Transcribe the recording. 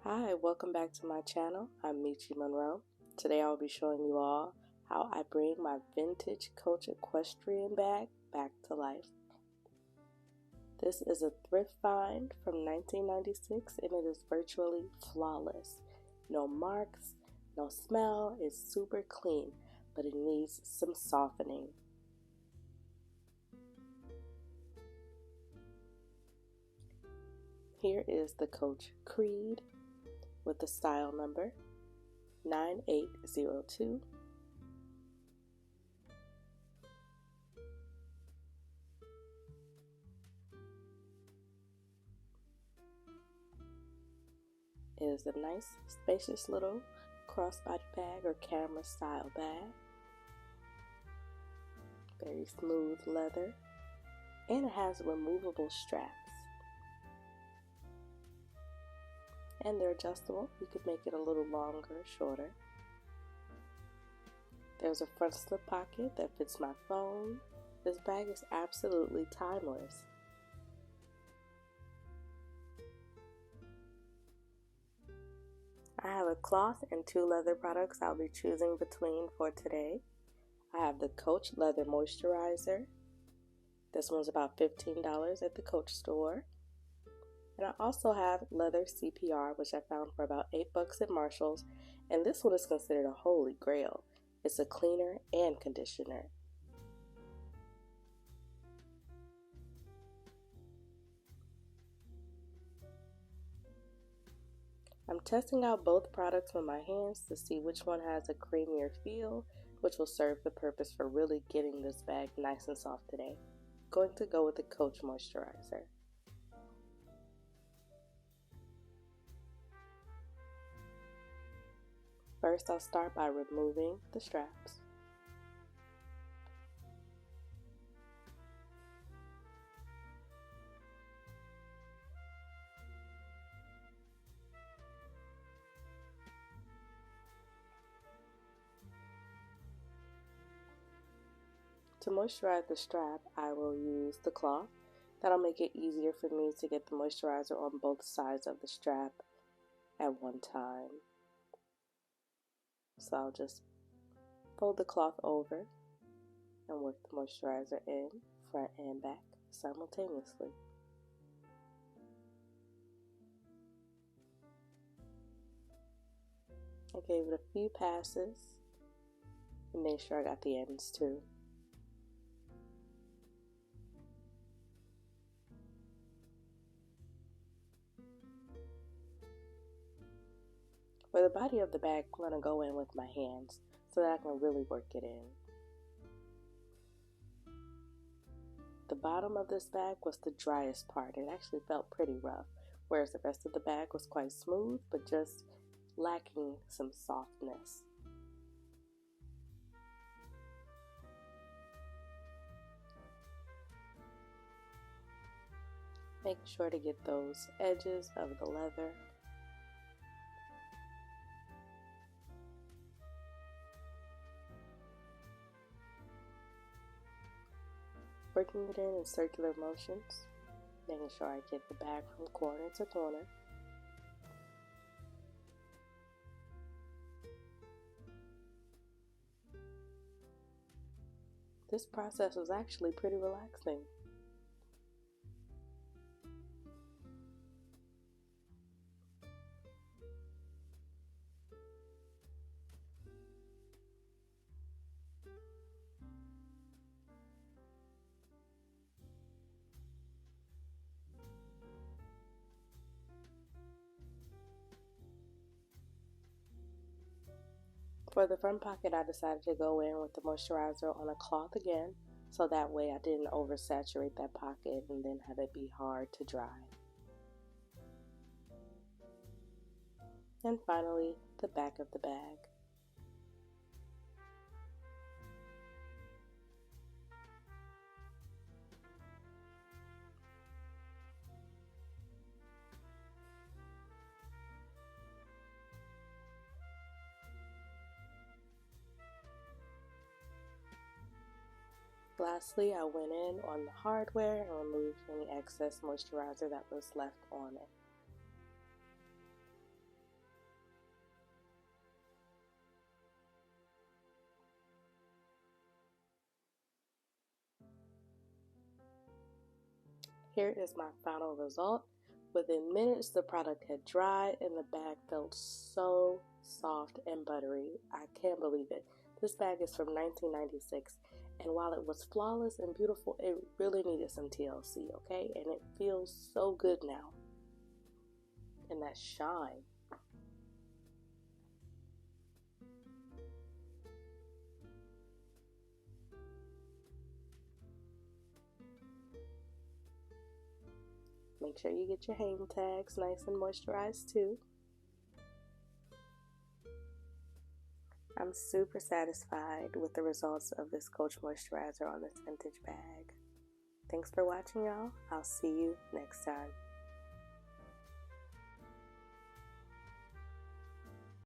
Hi, welcome back to my channel. I'm Michi Monroe. Today I'll be showing you all how I bring my vintage Coach Equestrian bag back to life. This is a thrift find from 1996 and it is virtually flawless. No marks, no smell, it's super clean, but it needs some softening. Here is the Coach Creed with the style number 9802. It is a nice, spacious little crossbody bag or camera style bag. Very smooth leather, and it has removable straps. And they're adjustable. You could make it a little longer or shorter. There's a front slip pocket that fits my phone. This bag is absolutely timeless. I have a cloth and 2 leather products I'll be choosing between for today. I have the Coach Leather Moisturizer. This one's about $15 at the Coach store. And I also have leather CPR, which I found for about $8 at Marshall's, and this one is considered a holy grail. It's a cleaner and conditioner. I'm testing out both products with my hands to see which one has a creamier feel, which will serve the purpose for really getting this bag nice and soft today. I'm going to go with the Coach Moisturizer. First, I'll start by removing the straps. To moisturize the strap, I will use the cloth. That'll make it easier for me to get the moisturizer on both sides of the strap at one time. So I'll just fold the cloth over and work the moisturizer in, front and back, simultaneously. I gave it a few passes and made sure I got the ends too. For the body of the bag, I'm going to go in with my hands so that I can really work it in. The bottom of this bag was the driest part. It actually felt pretty rough, whereas the rest of the bag was quite smooth, but just lacking some softness. Make sure to get those edges of the leather. Working it in circular motions, making sure I get the bag from corner to corner. This process was actually pretty relaxing. For the front pocket, I decided to go in with the moisturizer on a cloth again, so that way I didn't oversaturate that pocket and then have it be hard to dry. And finally, the back of the bag. Lastly, I went in on the hardware and removed any excess moisturizer that was left on it. Here is my final result. Within minutes, the product had dried and the bag felt so soft and buttery. I can't believe it. This bag is from 1996, and while it was flawless and beautiful, it really needed some TLC, okay? And it feels so good now. And that shine. Make sure you get your hang tags nice and moisturized too. I'm super satisfied with the results of this Coach Moisturizer on this vintage bag. Thanks for watching, y'all. I'll see you next time.